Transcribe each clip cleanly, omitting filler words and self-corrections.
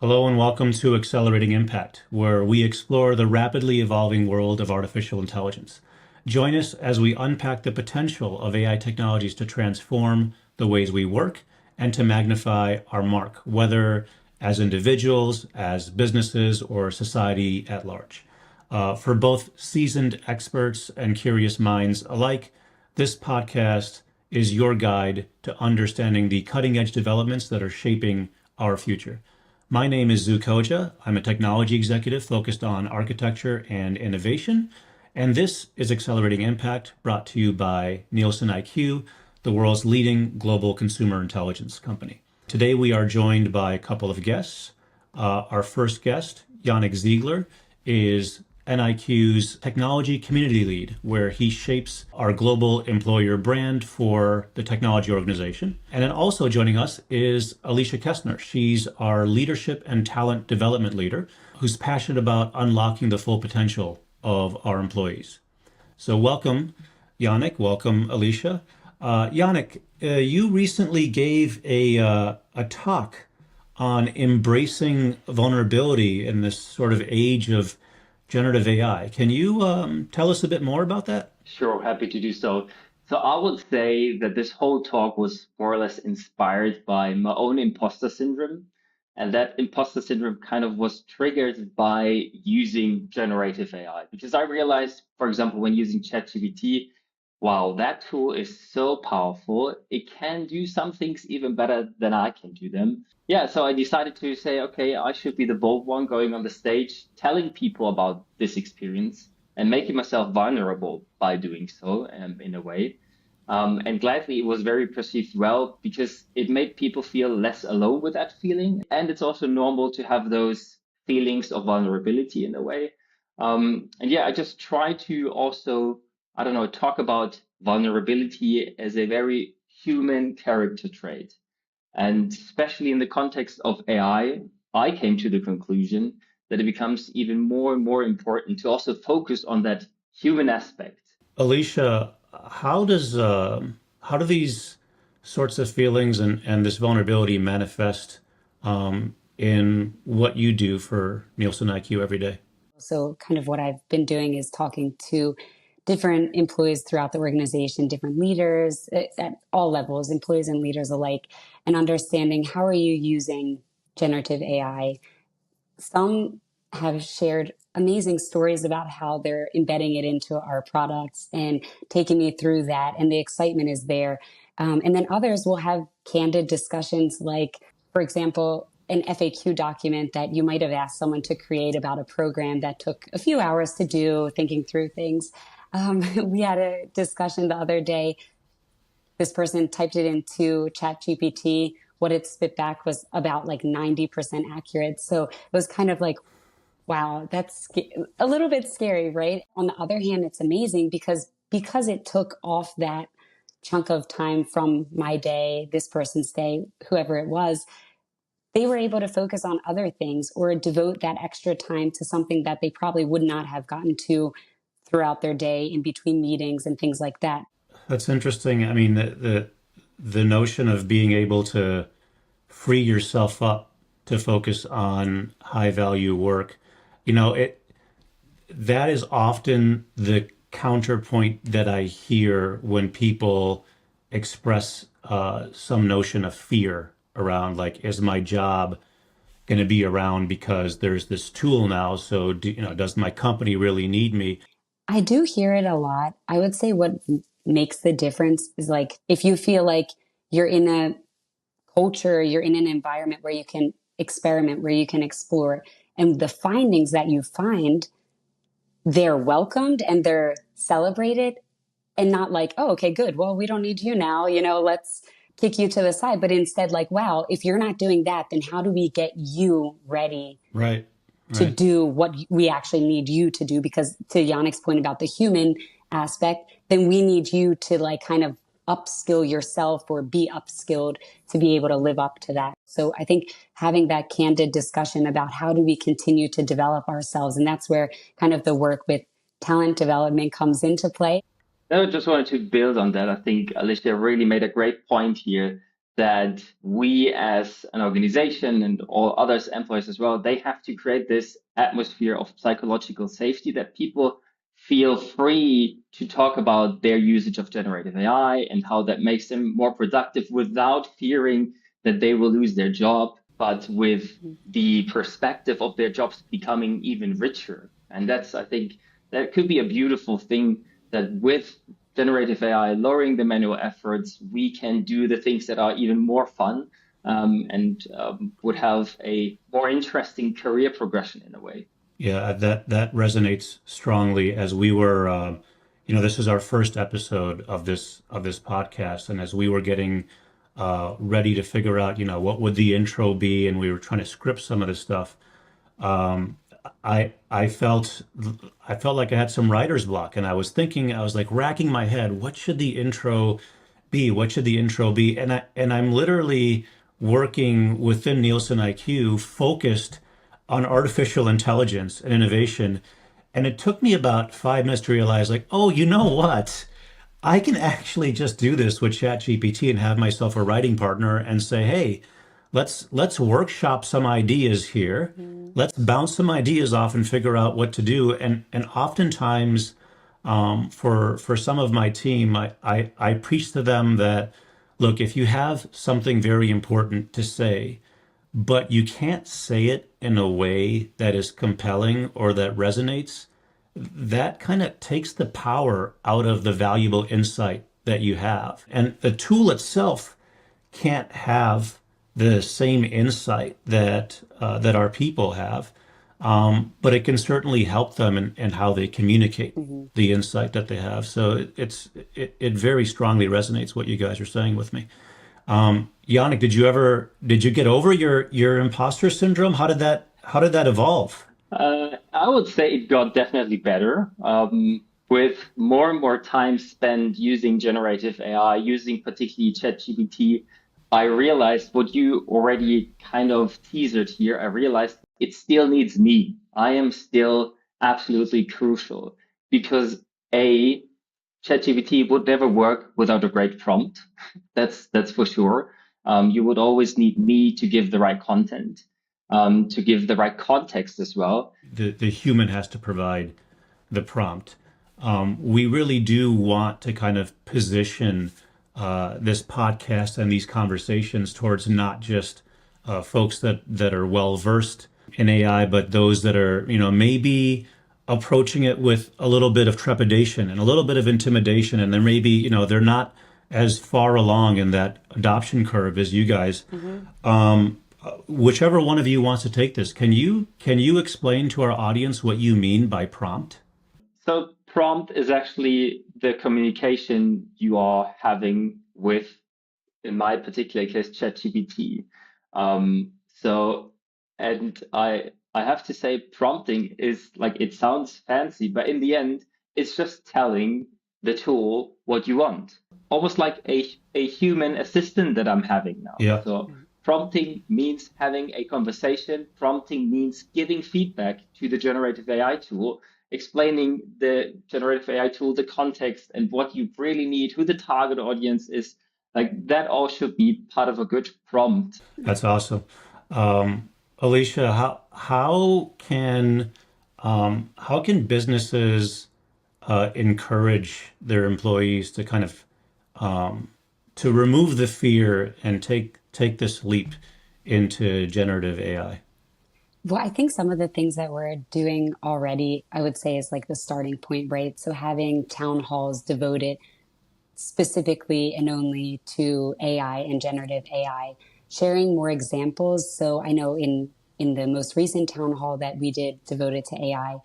Hello and welcome to Accelerating Impact, where we explore the rapidly evolving world of artificial intelligence. Join us as we unpack the potential of AI technologies to transform the ways we work and to magnify our mark, whether as individuals, as businesses, or society at large. For both seasoned experts and curious minds alike, this podcast is your guide to understanding the cutting edge developments that are shaping our future. My name is Khoja. I'm a technology executive focused on architecture and innovation. And this is Accelerating Impact, brought to you by NielsenIQ, the world's leading global consumer intelligence company. Today, we are joined by a couple of guests. Our first guest, Jannik Ziegler, is NIQ's technology community lead, where he shapes our global employer brand for the technology organization. And then also joining us is Alicia Kaestner. She's our leadership and talent development leader, who's passionate about unlocking the full potential of our employees. So welcome, Jannik. Welcome, Alicia. Jannik, you recently gave a talk on embracing vulnerability in this sort of age of generative AI. Can you tell us a bit more about that? Sure, happy to do so. So I would say that this whole talk was more or less inspired by my own imposter syndrome. And that imposter syndrome kind of was triggered by using generative AI. Because I realized, for example, when using ChatGPT, wow, that tool is so powerful. It can do some things even better than I can do them. Yeah, so I decided to say, okay, I should be the bold one going on the stage, telling people about this experience and making myself vulnerable by doing so in a way. And gladly, it was very perceived well because it made people feel less alone with that feeling. And it's also normal to have those feelings of vulnerability in a way. And yeah, I just try to also, I don't know, talk about vulnerability as a very human character trait. And especially in the context of I came to the conclusion that it becomes even more and more important to also focus on that human aspect. Alicia, how do these sorts of feelings and this vulnerability manifest in what you do for Nielsen IQ every day? So kind of what I've been doing is talking to different employees throughout the organization, different leaders at all levels, employees and leaders alike, and understanding how are you using generative AI. Some have shared amazing stories about how they're embedding it into our products and taking me through that, and the excitement is there. And then others will have candid discussions like, for example, an FAQ document that you might have asked someone to create about a program that took a few hours to do, thinking through things. We had a discussion the other day. This person typed it into ChatGPT. What it spit back was about like 90% accurate. So it was kind of like, wow, that's a little bit scary, right? On the other hand, it's amazing because it took off that chunk of time from my day, this person's day, whoever it was, they were able to focus on other things or devote that extra time to something that they probably would not have gotten to throughout their day in between meetings and things like that. That's interesting. I mean, the notion of being able to free yourself up to focus on high value work, it that is often the counterpoint that I hear when people express some notion of fear around, like, is my job going to be around because there's this tool now? So, does my company really need me? I do hear it a lot. I would say what makes the difference is like if you feel like you're in a culture, you're in an environment where you can experiment, where you can explore, and the findings that you find, they're welcomed and they're celebrated, and not like, oh, okay, good. Well, we don't need you now. Let's kick you to the side. But instead, like, wow, if you're not doing that, then how do we get you ready Right, to right. do what we actually need you to do? Because to Yannick's point about the human aspect, then we need you to like kind of upskill yourself or be upskilled to be able to live up to that. So I think having that candid discussion about how do we continue to develop ourselves, and that's where kind of the work with talent development comes into play. I just wanted to build on that. I think Alicia really made a great point here that we as an organization and all others, employees as well, they have to create this atmosphere of psychological safety that people feel free to talk about their usage of generative AI and how that makes them more productive without fearing that they will lose their job, but with the perspective of their jobs becoming even richer. And that's, I think, that could be a beautiful thing, that with generative AI, lowering the manual efforts, we can do the things that are even more fun, and would have a more interesting career progression in a way. Yeah, that resonates strongly as we were, this is our first episode of this podcast, and as we were getting ready to figure out, what would the intro be, and we were trying to script some of this stuff. Um, I felt like I had some writer's block, and I was thinking, I was like racking my head, what should the intro be? What should the intro be? And I'm literally working within Nielsen IQ, focused on artificial intelligence and innovation. And it took me about 5 minutes to realize, like, oh, you know what? I can actually just do this with ChatGPT and have myself a writing partner and say, hey, let's workshop some ideas here. Let's bounce some ideas off and figure out what to do. And oftentimes, for some of my team, I preach to them that, look, if you have something very important to say, but you can't say it in a way that is compelling or that resonates, that kind of takes the power out of the valuable insight that you have. And the tool itself can't have the same insight that our people have, but it can certainly help them in how they communicate the insight that they have. So it very strongly resonates what you guys are saying with me. Jannik, did you get over your imposter syndrome? How did that evolve? I would say it got definitely better. With more and more time spent using generative AI, using particularly ChatGPT, I realized what you already kind of teasered here. I realized it still needs me. I am still absolutely crucial because A, ChatGPT would never work without a great prompt. That's for sure. You would always need me to give the right content, to give the right context as well. The human has to provide the prompt. We really do want to kind of position this podcast and these conversations towards not just folks that are well versed in AI, but those that are, maybe approaching it with a little bit of trepidation and a little bit of intimidation, and then maybe, they're not as far along in that adoption curve as you guys. Whichever one of you wants to take this, can you explain to our audience what you mean by prompt? So prompt is actually the communication you are having with, in my particular case, ChatGPT. So, and I have to say, prompting is like, it sounds fancy, but in the end, it's just telling the tool what you want, almost like a human assistant that I'm having now. Yeah. So prompting means having a conversation. Prompting means giving feedback to the generative AI tool, explaining the generative AI tool, the context and what you really need, who the target audience is. Like that all should be part of a good prompt. That's awesome. Alicia, how can businesses encourage their employees to kind of to remove the fear and take this leap into generative AI? Well, I think some of the things that we're doing already, I would say, is like the starting point, right? So having town halls devoted specifically and only to AI and generative AI, sharing more examples. So I know in the most recent town hall that we did devoted to AI,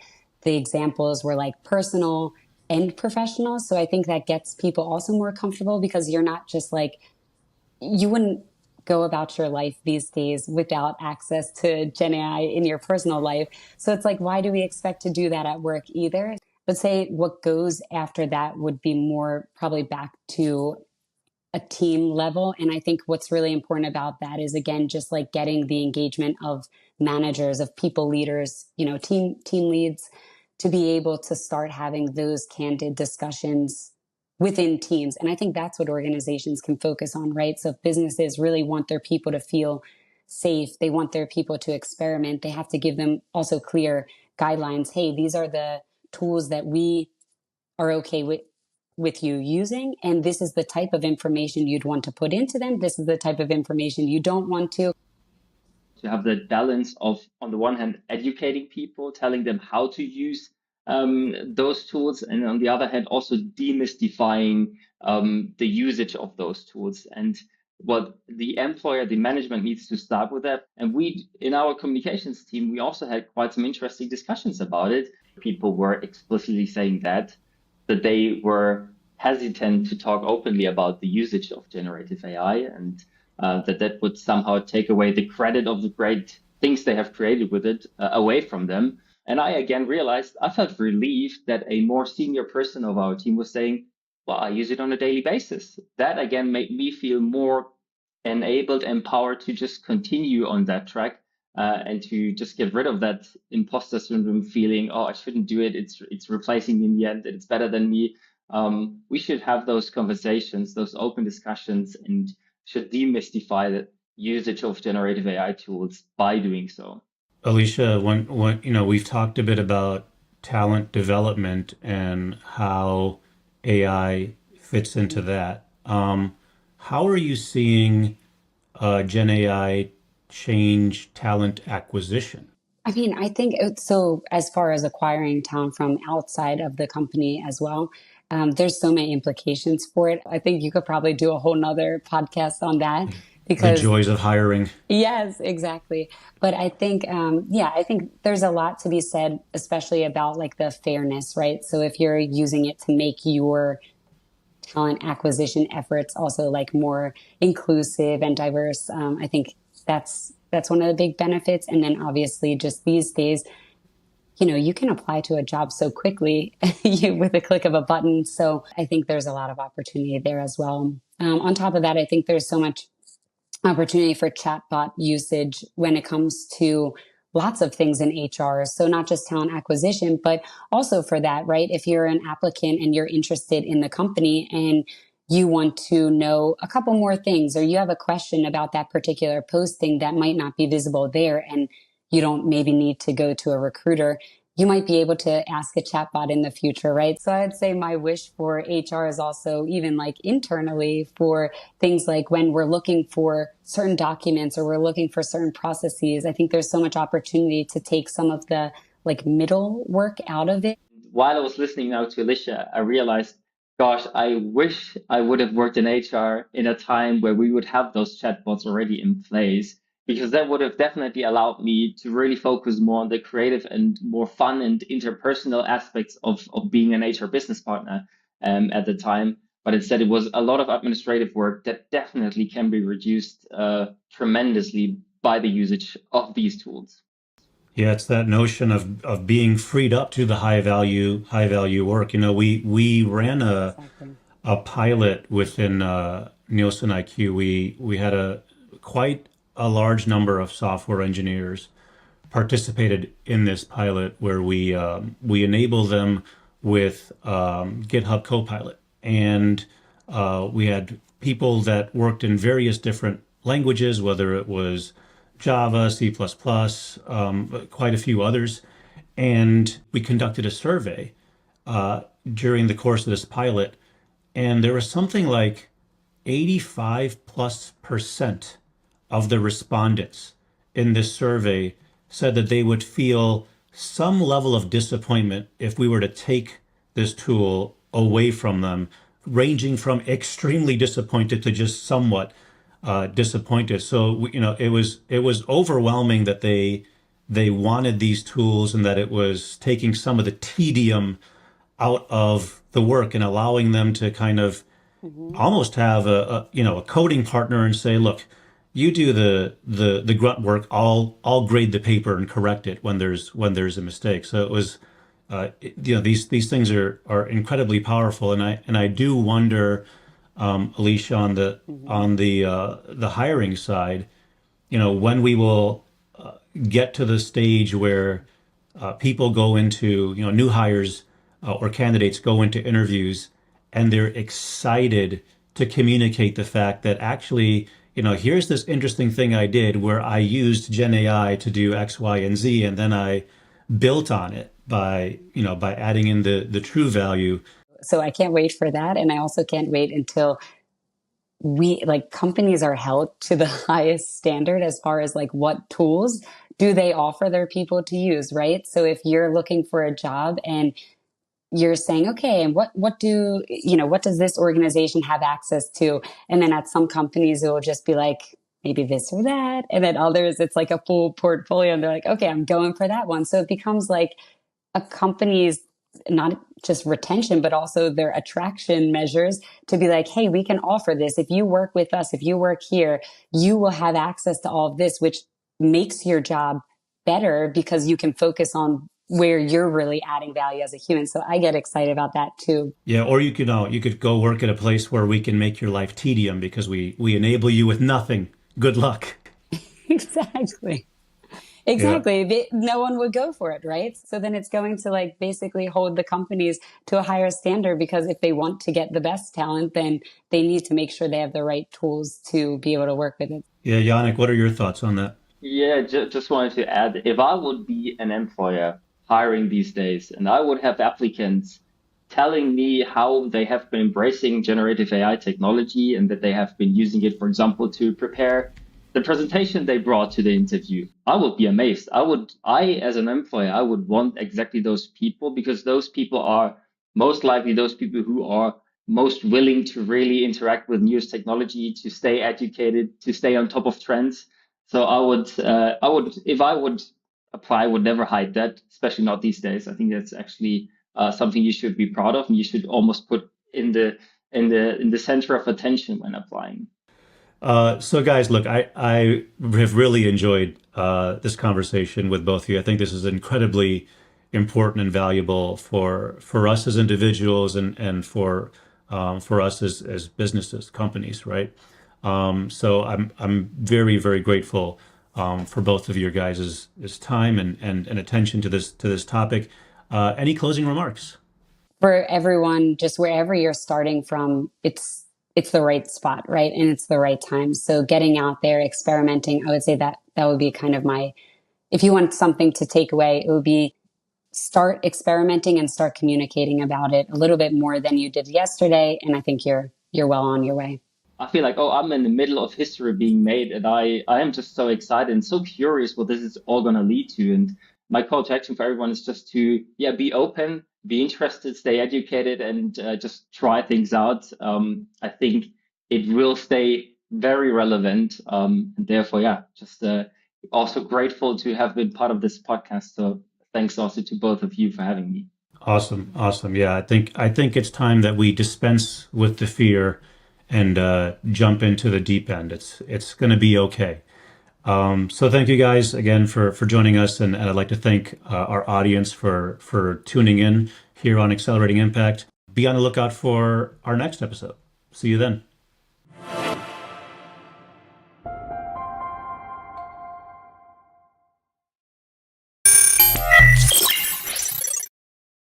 the examples were like personal and professional. So I think that gets people also more comfortable because you're not just like, you wouldn't go about your life these days without access to Gen AI in your personal life. So it's like, why do we expect to do that at work either? But say what goes after that would be more probably back to a team level. And I think what's really important about that is, again, just like getting the engagement of managers, of people leaders, team leads, to be able to start having those candid discussions within teams. And I think that's what organizations can focus on, right? So if businesses really want their people to feel safe, they want their people to experiment, they have to give them also clear guidelines. Hey, these are the tools that we are okay with you using, and this is the type of information you'd want to put into them. This is the type of information you don't want to have that balance of, on the one hand, educating people, telling them how to use those tools, and on the other hand, also demystifying the usage of those tools. And what the employer, the management needs to start with that. And we, in our communications team, we also had quite some interesting discussions about it. People were explicitly saying that they were hesitant to talk openly about the usage of generative AI, and that would somehow take away the credit of the great things they have created with it away from them. And I again realized I felt relieved that a more senior person of our team was saying, well, I use it on a daily basis. That again made me feel more enabled, empowered to just continue on that track and to just get rid of that imposter syndrome feeling, oh, I shouldn't do it. It's replacing me in the end. It's better than me. We should have those conversations, those open discussions, and should demystify the usage of generative AI tools by doing so. Alicia, when we've talked a bit about talent development and how AI fits into that. How are you seeing Gen AI change talent acquisition? I mean, I think so. As far as acquiring talent from outside of the company as well, there's so many implications for it. I think you could probably do a whole nother podcast on that The because joys of hiring. yes, exactly. But I think, yeah, I think there's a lot to be said, especially about like the fairness, right? So if you're using it to make your talent acquisition efforts also like more inclusive and diverse, I think that's one of the big benefits. And then obviously just these days, you can apply to a job so quickly with a click of a button. So I think there's a lot of opportunity there as well. On top of that, I think there's so much opportunity for chatbot usage when it comes to lots of things in HR. So not just talent acquisition, but also for that, right? If you're an applicant and you're interested in the company and you want to know a couple more things, or you have a question about that particular posting that might not be visible there, and you don't maybe need to go to a recruiter, you might be able to ask a chatbot in the future, right? So I'd say my wish for HR is also even like internally for things like when we're looking for certain documents or we're looking for certain processes. I think there's so much opportunity to take some of the like middle work out of it. While I was listening now to Alicia, I realized, gosh, I wish I would have worked in HR in a time where we would have those chatbots already in place, because that would have definitely allowed me to really focus more on the creative and more fun and interpersonal aspects of being an HR business partner at the time. But instead, it was a lot of administrative work that definitely can be reduced tremendously by the usage of these tools. Yeah, it's that notion of being freed up to the high value work. We ran Exactly. a pilot within NielsenIQ. We had quite a large number of software engineers participated in this pilot where we enable them with GitHub Copilot, and we had people that worked in various different languages, whether it was Java, C++, quite a few others, and we conducted a survey during the course of this pilot, and there was something like 85+% of the respondents in this survey said that they would feel some level of disappointment if we were to take this tool away from them, ranging from extremely disappointed to just somewhat disappointed. So it was overwhelming that they wanted these tools and that it was taking some of the tedium out of the work and allowing them to kind of almost have a coding partner and say, look, you do the grunt work. I'll grade the paper and correct it when there's a mistake. So it was, these things are incredibly powerful, and I do wonder, Alicia, on the hiring side, when we will get to the stage where people go into new hires or candidates go into interviews and they're excited to communicate the fact that actually, here's this interesting thing I did where I used Gen AI to do X, Y, and Z, and then I built on it by adding in the true value. So I can't wait for that. And I also can't wait until companies are held to the highest standard as far as like what tools do they offer their people to use, right? So if you're looking for a job and you're saying, okay, and what does this organization have access to? And then at some companies, it will just be like, maybe this or that. And then others, it's like a full portfolio. And they're like, okay, I'm going for that one. So it becomes like a company's not just retention, but also their attraction measures to be like, hey, we can offer this. If you work with us, if you work here, you will have access to all of this, which makes your job better because you can focus on where you're really adding value as a human. So I get excited about that too. Yeah, or you could go work at a place where we can make your life tedium because we enable you with nothing. Good luck. Exactly. Yeah. Exactly. No one would go for it, right? So then it's going to like basically hold the companies to a higher standard because if they want to get the best talent, then they need to make sure they have the right tools to be able to work with it. Yeah, Yannick, what are your thoughts on that? Yeah, just wanted to add, if I would be an employer hiring these days and I would have applicants telling me how they have been embracing generative AI technology and that they have been using it, for example, to prepare the presentation they brought to the interview, I would be amazed. As an employer, I would want exactly those people because those people are most likely those people who are most willing to really interact with newest technology, to stay educated, to stay on top of trends. So if I would apply, I would never hide that, especially not these days. I think that's actually something you should be proud of, and you should almost put in the center of attention when applying. So guys, look, I have really enjoyed this conversation with both of you. I think this is incredibly important and valuable for us as individuals and for us as businesses, companies, right? So I'm very, very grateful for both of your guys' time and attention to this topic. Any closing remarks? For everyone, just wherever you're starting from, it's the right spot, right? And it's the right time. So getting out there, experimenting, I would say that would be kind of if you want something to take away, it would be start experimenting and start communicating about it a little bit more than you did yesterday. And I think you're well on your way. I feel like, oh, I'm in the middle of history being made, and I am just so excited and so curious what this is all going to lead to. And my call to action for everyone is just to, yeah, be open, be interested, stay educated, and just try things out. I think it will stay very relevant. And therefore, yeah, just also grateful to have been part of this podcast. So thanks also to both of you for having me. Awesome, awesome. Yeah, I think it's time that we dispense with the fear and jump into the deep end. It's going to be okay. So thank you guys again for joining us, and I'd like to thank our audience for tuning in here on Accelerating Impact. Be on the lookout for our next episode. See you then.